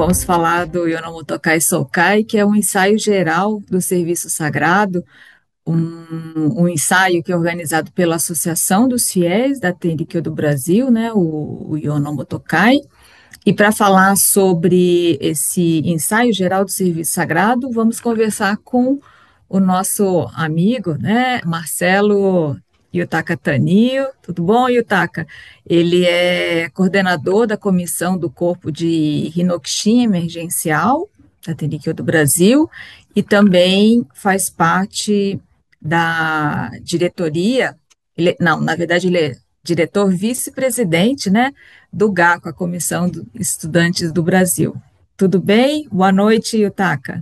vamos falar do Yonomotokai Sokai, que é um ensaio geral do serviço sagrado, um ensaio que é organizado pela Associação dos Fiéis da Tenrikyo do Brasil, né, o Yonomotokai. E para falar sobre esse ensaio geral do serviço sagrado, vamos conversar com o nosso amigo, né, Marcelo Yutaka Tanio. Tudo bom, Yutaka? Ele é coordenador da comissão do Corpo de Hinokshin Emergencial da Tenrikyo do Brasil e também faz parte da diretoria. Não, na verdade, ele é diretor vice-presidente, né, do GACO, a Comissão de Estudantes do Brasil. Tudo bem? Boa noite, Yutaka.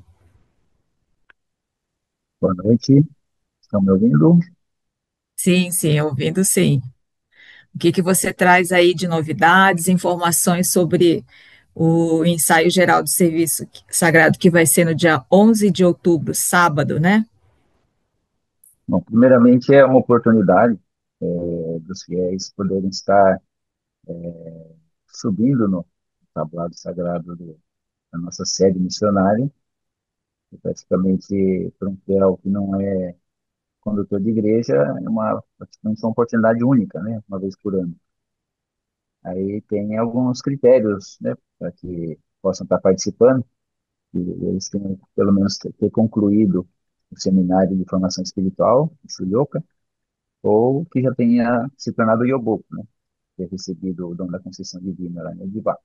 Boa noite, estão me ouvindo? Sim, sim, ouvindo sim. O que que você traz aí de novidades, informações sobre o ensaio geral do Serviço Sagrado que vai ser no dia 11 de outubro, sábado, né? Bom, primeiramente é uma oportunidade dos fiéis poderem estar subindo no tablado sagrado da nossa sede missionária, e praticamente para um fiel que não é condutor de igreja, é praticamente uma oportunidade única, né, uma vez por ano. Aí tem alguns critérios, né, para que possam estar participando, e eles têm pelo menos ter concluído o seminário de formação espiritual, o Shuyoka, ou que já tenha se tornado Yoboku, né? Ter recebido o dom da concessão divina lá em Edivá.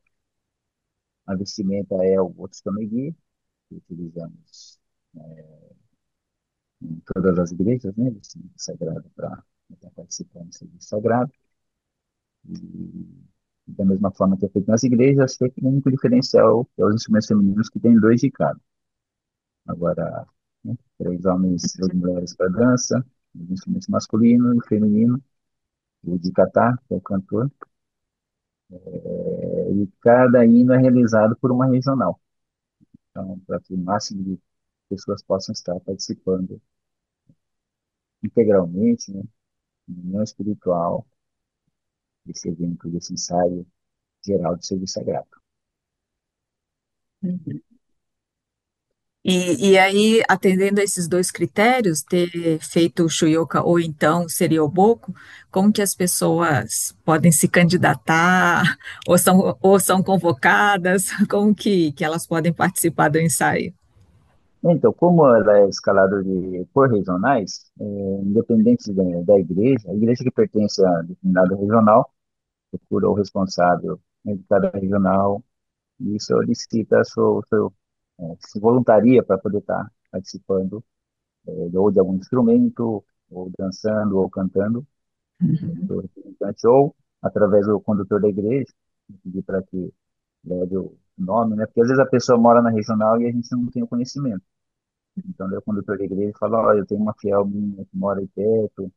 A vestimenta é o Otsukamegi, que utilizamos em todas as igrejas, né? Vestimenta sagrado para estar participando do serviço sagrado. E da mesma forma que é feito nas igrejas, tem um único diferencial, que é os instrumentos femininos, que tem dois de cada. Agora, né? Três homens e duas mulheres para dança, os instrumentos masculino e feminino, o de kata, que é o cantor, e cada hino é realizado por uma regional. Então, para que o máximo de pessoas possam estar participando integralmente, né, em união espiritual, desse evento, desse ensaio geral do serviço sagrado. E aí, atendendo a esses dois critérios, ter feito o Shuyoka ou então seria o Boco, como que as pessoas podem se candidatar ou são convocadas, como que elas podem participar do ensaio? Então, como ela é escalada por regionais, independente da igreja, a igreja que pertence a determinada regional procura o responsável, né, de cada regional e solicita se voluntaria para poder estar participando, ou de algum instrumento, ou dançando, ou cantando, Uhum, do representante, ou através do condutor da igreja, pedir para que leve o nome, né? Porque às vezes a pessoa mora na regional e a gente não tem o conhecimento. Então, daí o condutor da igreja fala: olha, eu tenho uma fiel minha que mora aí perto,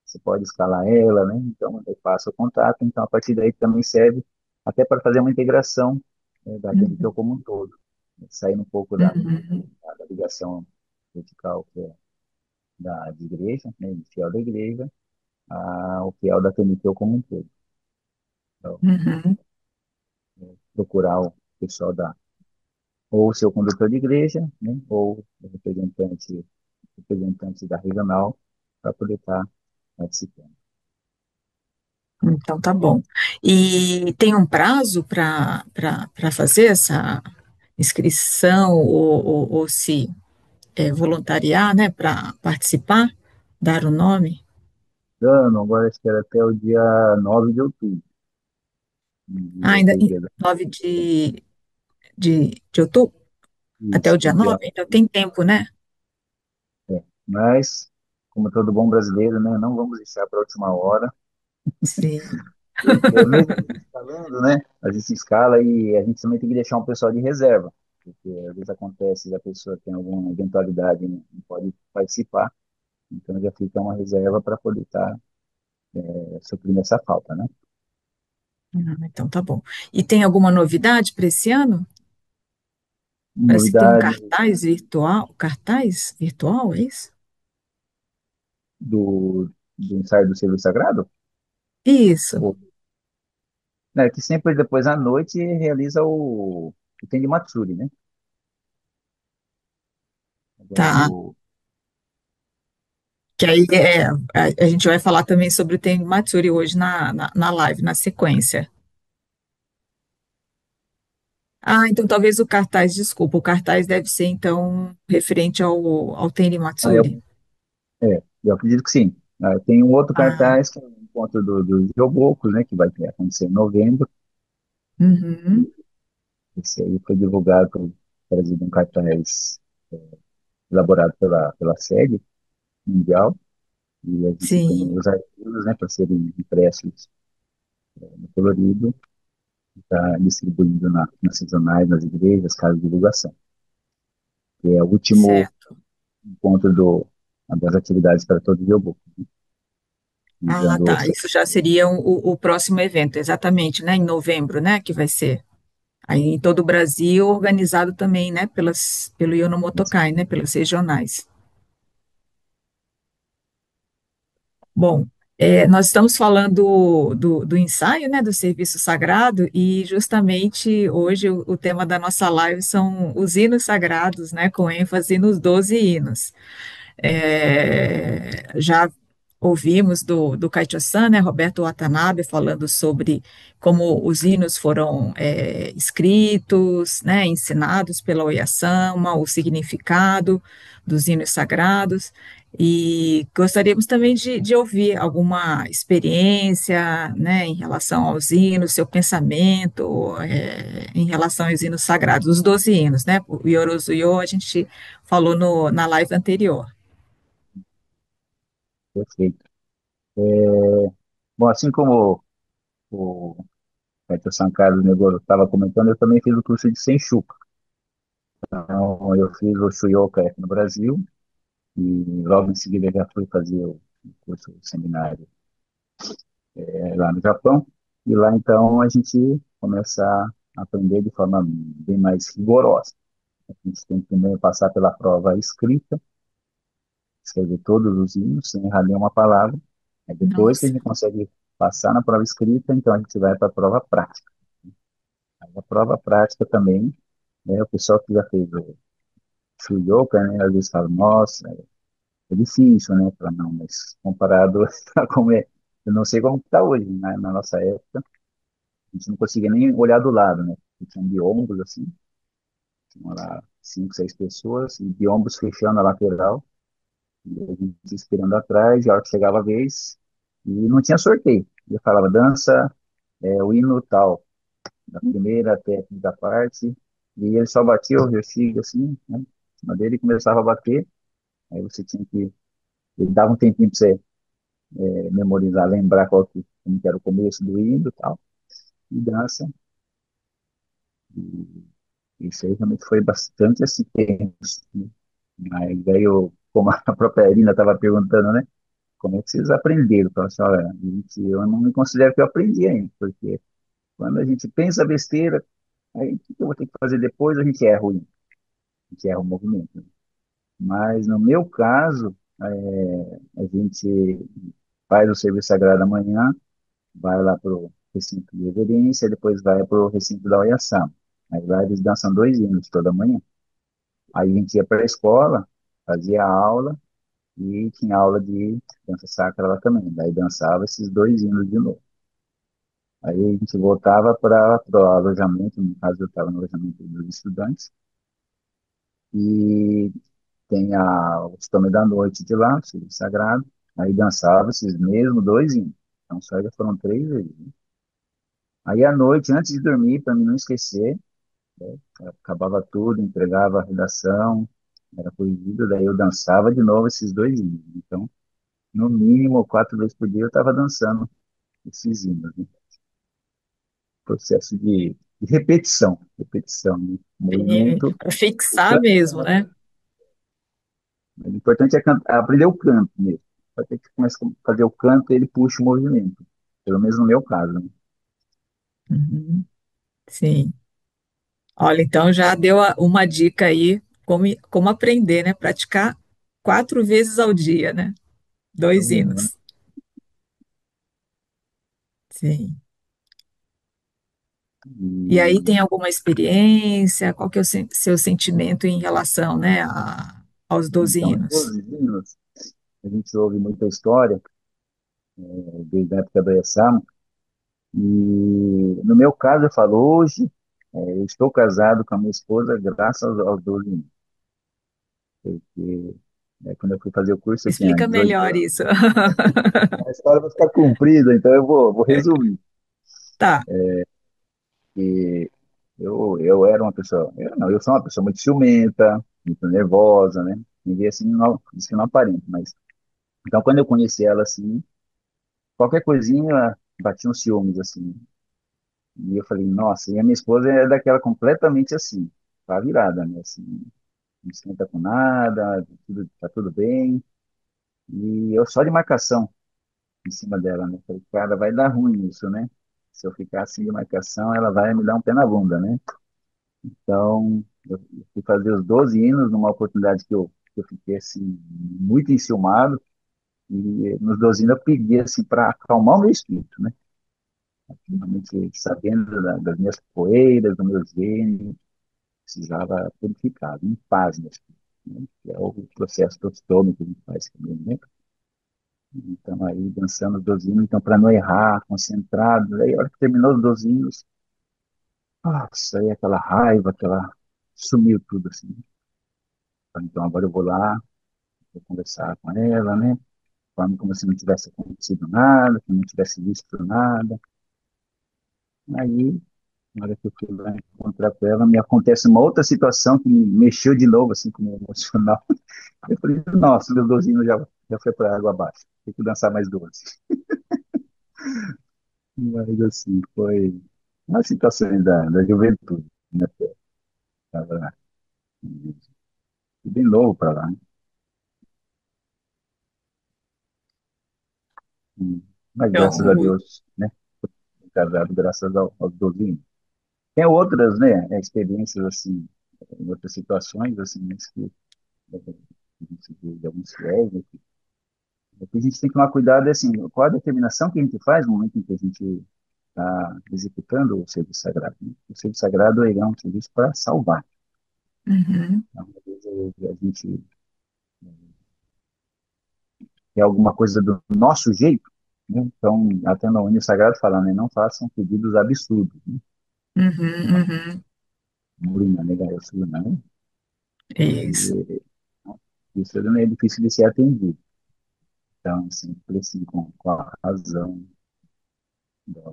você pode escalar ela, né? Então, eu passo o contato. Então, a partir daí também serve até para fazer uma integração, da TNT uhum, como um todo, né? Saindo um pouco uhum, da ligação vertical que é de igreja, né? De fiel da igreja, ao fiel da TNT como um todo. Então, uhum, procurar o pessoal ou o seu condutor de igreja, né? Ou o representante da regional, para poder estar participando. então tá bom. E tem um prazo para fazer essa inscrição ou se voluntariar, né, para participar, dar o nome? Ano, agora acho que era até o dia 9 de outubro. Ah, E ainda aquele dia 9 de outubro, até o isso, dia 9, então tem tempo, né? Mas, como todo bom brasileiro, né, não vamos deixar para a última hora, Sim. porque mesmo a gente escalando, né, a gente escala e a gente também tem que deixar um pessoal de reserva, porque às vezes acontece a pessoa tem alguma eventualidade e não pode participar, então já fica uma reserva para poder estar suprindo essa falta, né? Ah, então tá bom. E tem alguma novidade para esse ano? Parece que tem um Novidade cartaz virtual, é isso? do ensaio do Serviço Sagrado, Isso. ou, né, que sempre depois à noite realiza o, o Tendi Matsuri, né? Agora Tá. Que aí a gente vai falar também sobre o Tem Matsuri hoje na live, na sequência. Ah, então talvez o cartaz, desculpa, o cartaz deve ser então referente ao Tenri ah, Matsuri. eu acredito que sim. Tem um outro Ah, cartaz, que é o encontro dos Geobocos, né? Que vai acontecer em novembro. uhum, Esse aí foi divulgado, trazido um cartaz elaborado pela sede mundial. E a gente tem sim, os arquivos, né? Para serem impressos no colorido, está distribuído nas regionais, nas igrejas, casas de divulgação. Que é o último certo. encontro das atividades para todo o Bioboco, Ah, visando tá. outros. Isso já seria o próximo evento, exatamente, né? Em novembro, né? Que vai ser. Aí em todo o Brasil, organizado também, né? Pelo Yonomotokai, né? Pelas regionais. Bom, nós estamos falando do ensaio, né, do serviço sagrado, e justamente hoje o tema da nossa live são os hinos sagrados, né, com ênfase nos 12 hinos. Já ouvimos do Kaitio-san, né, Roberto Watanabe, falando sobre como os hinos foram escritos, né, ensinados pela Oyasama, o significado dos hinos sagrados, e gostaríamos também de ouvir alguma experiência, né, em relação aos hinos, seu pensamento, em relação aos hinos sagrados, os 12 hinos, né, o Yorozuyo a gente falou na live anterior. Perfeito. Bom, assim como o Peter San Carlos Negoro estava comentando, eu também fiz o curso de Senchuca. Então, eu fiz o Shuyoka aqui no Brasil e logo em seguida já fui fazer o curso o seminário lá no Japão. E lá, então, a gente começa a aprender de forma bem mais rigorosa. A gente tem que primeiro passar pela prova escrita, escrever todos os hinos, sem errar nenhuma palavra. Aí depois que a Nossa, gente consegue passar na prova escrita, então a gente vai para a prova prática. Aí a prova prática também, o pessoal que já fez o Shuyoka, né, às vezes fala, nossa, é difícil, né, para não, mas comparado a como é, eu não sei como está hoje, né, na nossa época, a gente não conseguia nem olhar do lado, né, porque tinha biombos assim, tinha lá 5, 6 pessoas, e biombos fechando a lateral, e a gente esperando atrás, e a hora que chegava a vez, e não tinha sorteio. Ele falava, dança o hino tal, da primeira até a quinta parte, e ele só batia o Ryoshige assim, né, em cima dele e começava a bater, aí você tinha que, ele dava um tempinho para você memorizar, lembrar como que era o começo do hino e tal, e dança, e isso aí realmente foi bastante assim, tenso, né? Mas aí eu, como a própria Irina estava perguntando, né, como é que vocês aprenderam? Eu falei assim, olha, eu não me considero que eu aprendi ainda, porque quando a gente pensa besteira, aí o que eu vou ter que fazer depois? A gente erra o hino, a gente erra o movimento, né? Mas no meu caso, a gente faz o serviço sagrado amanhã, vai lá para o recinto de reverência, depois vai para o recinto da Oiaçama. Aí lá eles dançam 2 hinos toda manhã. Aí a gente ia para a escola, fazia aula e tinha aula de dança sacra lá também. Daí dançava esses 2 hinos de novo. Aí a gente voltava para o alojamento, no caso eu estava no alojamento dos estudantes, e tem o Tome da Noite de lá, o Serviço Sagrado, aí dançava esses mesmos 2 hinos. Então só já foram 3 vezes, né? Aí à noite, antes de dormir, para mim não esquecer, acabava tudo, entregava a redação, era corrigido, daí eu dançava de novo esses 2 hinos. Então, no mínimo, 4 vezes por dia eu estava dançando esses hinos, né? Processo de repetição, né? Movimento, para o fixar canto mesmo, também. né? O importante é aprender o canto mesmo. Vai ter que começar a fazer o canto, ele puxa o movimento. Pelo menos no meu caso, né? Uhum, sim. Olha, então já deu uma dica aí como aprender, né? Praticar 4 vezes ao dia, né? No 2 mínimo, né? hinos. Sim. E aí E, tem alguma experiência? Qual que é o seu sentimento em relação, né, aos 12 então, os hinos? 12 hinos, a gente ouve muita história, desde a época do Essamo, e no meu caso, eu falo, hoje, eu estou casado com a minha esposa graças aos 12 hinos, porque quando eu fui fazer o curso, eu tinha Explica 18 melhor anos, isso. a história vai ficar comprida, então eu vou resumir. Tá. E eu era uma pessoa, não, eu sou uma pessoa muito ciumenta, muito nervosa, né? Ninguém assim, não, diz que não aparenta, mas. Então, quando eu conheci ela assim, qualquer coisinha batia uns ciúmes, assim. E eu falei, nossa, e a minha esposa é daquela completamente assim, tá virada, né? Assim, não esquenta com nada, tá tudo bem. E eu só de marcação em cima dela, né? Falei, cara, vai dar ruim isso, né? Se eu ficar assim de marcação, ela vai me dar um pé na bunda, né? Então, eu fui fazer os 12 hinos numa oportunidade que eu fiquei assim, muito enciumado. E nos 12 hinos eu pedi assim para acalmar o meu espírito, né? Realmente sabendo das minhas poeiras, do meu gênio, precisava purificar, em paz meu espírito, né? Que é o processo tostômico que a gente faz também, né? Então, aí, dançando os 12 hinos, então, para não errar, concentrado. Aí, a hora que terminou os 12 hinos, nossa, aí aquela raiva, sumiu tudo, assim. Então, agora eu vou conversar com ela, né? Falando como se não tivesse acontecido nada, que não tivesse visto nada. Aí, na hora que eu fui lá encontrar com ela, me acontece uma outra situação que me mexeu de novo, assim, como emocional. Eu falei, nossa, meu dozinho já foi para água abaixo. Tem que dançar mais 12. Mas, assim, foi uma situação da juventude, né? Tava bem novo para lá, né? Mas, Então, graças a Deus, né? Fui casado graças aos 12 anos. Tem outras, né, experiências, assim, em outras situações, assim, mas que a gente vê de alguns fiéis, né, que a gente tem que tomar cuidado, é assim, qual a determinação que a gente faz no momento em que a gente está executando o serviço sagrado, né? O serviço sagrado ele é um serviço para salvar. uhum, Então, às vezes a gente quer alguma coisa do nosso jeito, né? Então, até no Unir Sagrado fala, né, não façam pedidos absurdos, né? uhum, uhum. Murina, nega, né? Isso. E isso não é difícil de ser atendido. Então, sempre assim, com a razão, da,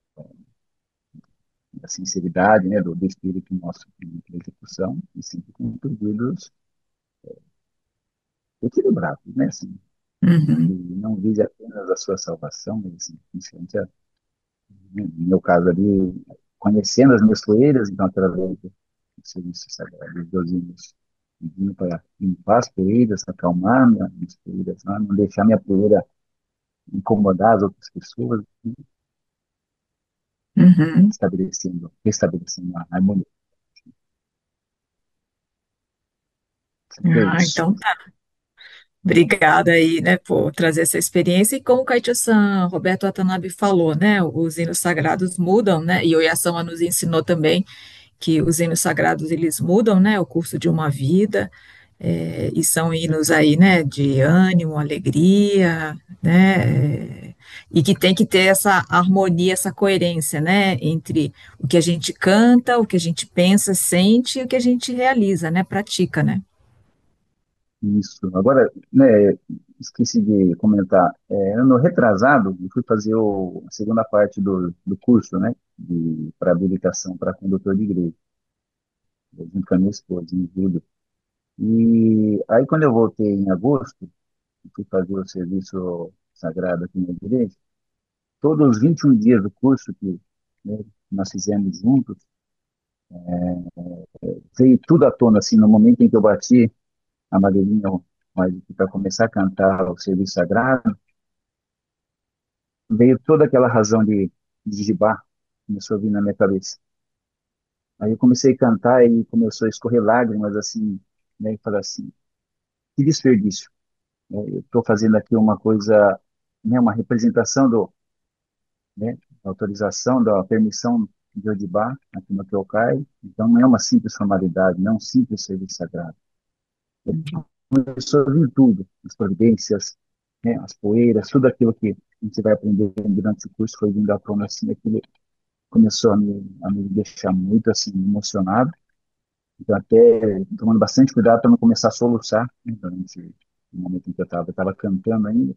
da sinceridade, né, do espírito nosso de execução, e sempre com pedidos equilibrados, né, assim, que Uhum, não vise apenas a sua salvação, mas assim, principalmente, né, no meu caso ali, conhecendo as minhas poeiras, então, através do serviço sagrado dos 12 hinos, pedindo para limpar as poeiras, acalmar minhas poeiras, não deixar minha poeira incomodar as outras pessoas, uhum. restabelecendo a harmonia. É Ah, isso. então tá. Obrigada aí, né, por trazer essa experiência. E como o Kaicho-san Roberto Watanabe falou, né, os hinos sagrados mudam, né, e o Oyasama nos ensinou também que os hinos sagrados eles mudam, né, o curso de uma vida, e são hinos aí, né, de ânimo, alegria, né, e que tem que ter essa harmonia, essa coerência, né, entre o que a gente canta, o que a gente pensa, sente e o que a gente realiza, né, pratica, né. Isso. Agora, né, esqueci de comentar. Ano retrasado, eu fui fazer a segunda parte do curso, né, para habilitação para condutor de igreja, junto com a minha esposa, em julho. E aí, quando eu voltei em agosto, eu fui fazer o serviço sagrado aqui na igreja, todos os 21 dias do curso que, né, nós fizemos juntos, veio tudo à tona, assim, no momento em que eu bati a madeirinha para começar a cantar o serviço sagrado, veio toda aquela razão de Gibá, começou a vir na minha cabeça. Aí eu comecei a cantar e começou a escorrer lágrimas, assim, né, e falei assim, que desperdício, né? Eu estou fazendo aqui uma coisa, né, uma representação né, da autorização, da permissão de Odibá, aqui no Teocai. Então, não é uma simples formalidade, não é um simples serviço sagrado. uhum, Sobre tudo, as providências, né, as poeiras, tudo aquilo que a gente vai aprender durante o curso foi vindo à tona, assim, aquilo começou a me deixar muito, assim, emocionado. Então, até tomando bastante cuidado para não começar a soluçar, né, durante o momento em que eu estava cantando ainda.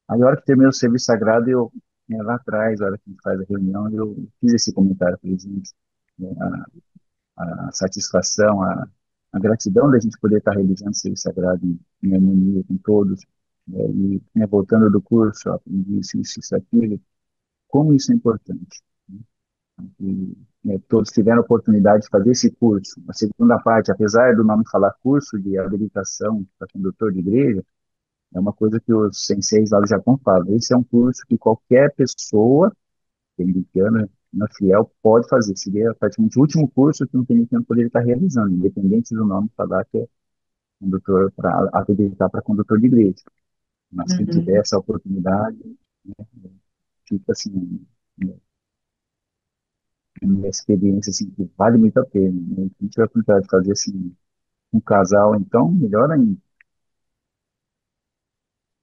Aí, a hora que terminou o serviço sagrado, eu, né, lá atrás, a hora que a gente faz a reunião, eu fiz esse comentário para eles, né, a satisfação, a gratidão da gente poder estar realizando o serviço sagrado em harmonia com todos, né, e, né, voltando do curso, eu aprendi isso, aquilo, como isso é importante, né, e, né, todos tiveram a oportunidade de fazer esse curso. A segunda parte, apesar do nome falar curso de habilitação para condutor de igreja, é uma coisa que os senseis lá do Japão falam. Esse é um curso que qualquer pessoa americana, na Fiel, pode fazer. Seria praticamente o último curso que um keynesiano poderia estar realizando, independente do nome falar que é condutor para habilitar para condutor de igreja. Mas quem tiver uhum. essa oportunidade, fica assim, né, uma experiência assim, que vale muito a pena. Né? Quem tiver a oportunidade de fazer assim, um casal, então, melhor ainda.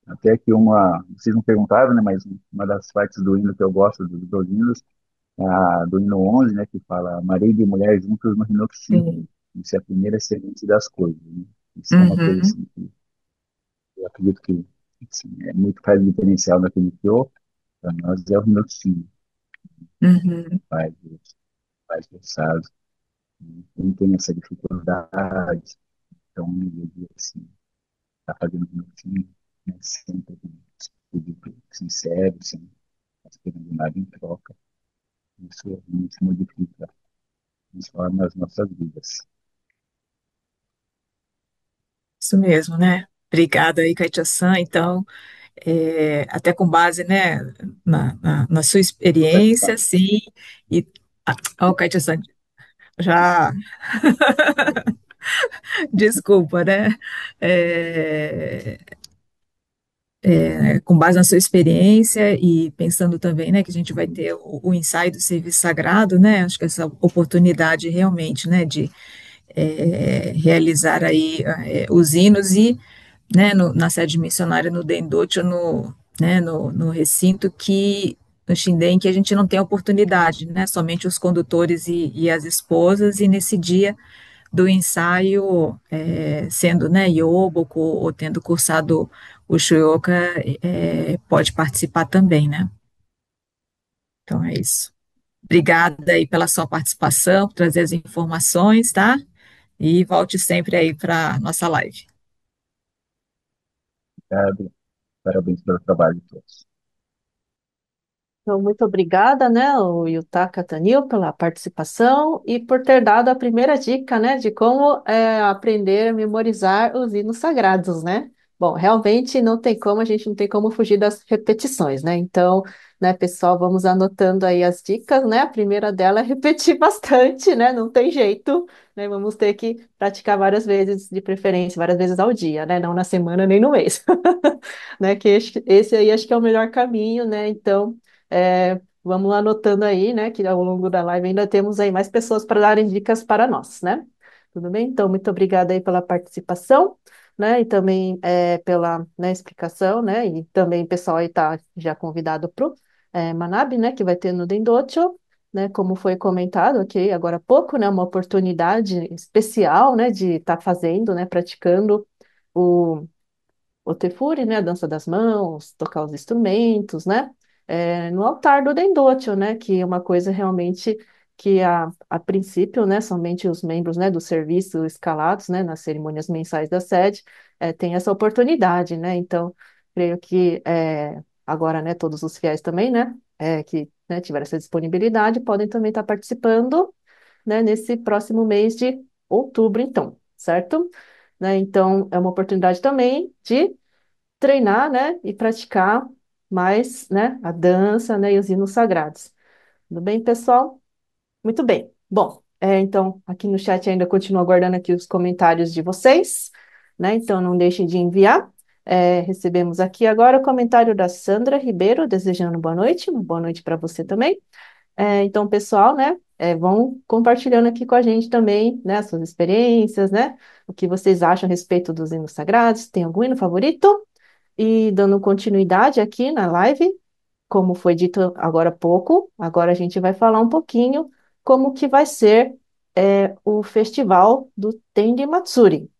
Até que vocês não perguntaram, né, mas uma das partes do hino que eu gosto, dos hinos, do hino 11, né, que fala marido e mulher juntos no Hinoxi. Sim. Isso é a primeira semente das coisas, né? Isso é uma coisa Uhum, assim que eu acredito que assim, é muito faz diferencial naquele que para nós é o Hinoxi, uhum. faz, faz pensar, né? Quem tem essa dificuldade, então, ele, assim, está fazendo Hinoxi, né, sempre com espírito sincero, sem esperando nada em troca. Isso realmente modifica, transforma as nossas vidas. Isso mesmo, né? Obrigada aí, Katia-san. Então, até com base, né, na sua experiência, sim, e, ó, Katia-san, já, desculpa, né, É, com base na sua experiência e pensando também, né, que a gente vai ter o ensaio do serviço sagrado, né, acho que essa oportunidade realmente, né, de realizar aí os hinos e, né, na sede missionária no Dendocho, né, no recinto que no Shinden, que a gente não tem oportunidade, né, somente os condutores e as esposas, e nesse dia do ensaio, sendo, né, Yoboko ou tendo cursado o Shuyoka, pode participar também, né? Então é isso. Obrigada aí pela sua participação, por trazer as informações, tá? E volte sempre aí para nossa live. Obrigado, parabéns pelo trabalho de todos. Então, muito obrigada, né, o Yutaka Tanil, pela participação e por ter dado a primeira dica, né, de como aprender a memorizar os hinos sagrados, né? Bom, realmente não tem como, a gente não tem como fugir das repetições, né? Então, né, pessoal, vamos anotando aí as dicas, né? A primeira dela é repetir bastante, né? Não tem jeito, né? Vamos ter que praticar várias vezes, de preferência, várias vezes ao dia, né? Não na semana nem no mês, né? Que esse aí acho que é o melhor caminho, né? Então vamos anotando aí, né, que ao longo da live ainda temos aí mais pessoas para darem dicas para nós, né? Tudo bem? Então, muito obrigada aí pela participação, né, e também pela, né, explicação, né, e também o pessoal aí tá já convidado para o Manabe, né, que vai ter no Dendocho, né, como foi comentado aqui agora há pouco, né, uma oportunidade especial, né, de estar fazendo, né, praticando o Otefuri, né, a dança das mãos, tocar os instrumentos, né, no altar do Dendocho, né, que é uma coisa realmente que a princípio, né, somente os membros, né, do serviço escalados, né, nas cerimônias mensais da sede, têm essa oportunidade, né, então, creio que agora, né, todos os fiéis também, né, que né, tiveram essa disponibilidade, podem também estar participando, né, nesse próximo mês de outubro, então, certo? Né, então, é uma oportunidade também de treinar, né, e praticar mais, né, a dança, né, e os hinos sagrados. Tudo bem, pessoal? Muito bem. Bom, então, aqui no chat ainda continuo aguardando aqui os comentários de vocês, né, então não deixem de enviar. Recebemos aqui agora o comentário da Sandra Ribeiro, desejando boa noite, uma boa noite para você também. Então, pessoal, né? vão compartilhando aqui com a gente também, né, suas experiências, né, o que vocês acham a respeito dos hinos sagrados, tem algum hino favorito? E dando continuidade aqui na live, como foi dito agora há pouco, agora a gente vai falar um pouquinho como que vai ser o festival do Tendi Matsuri.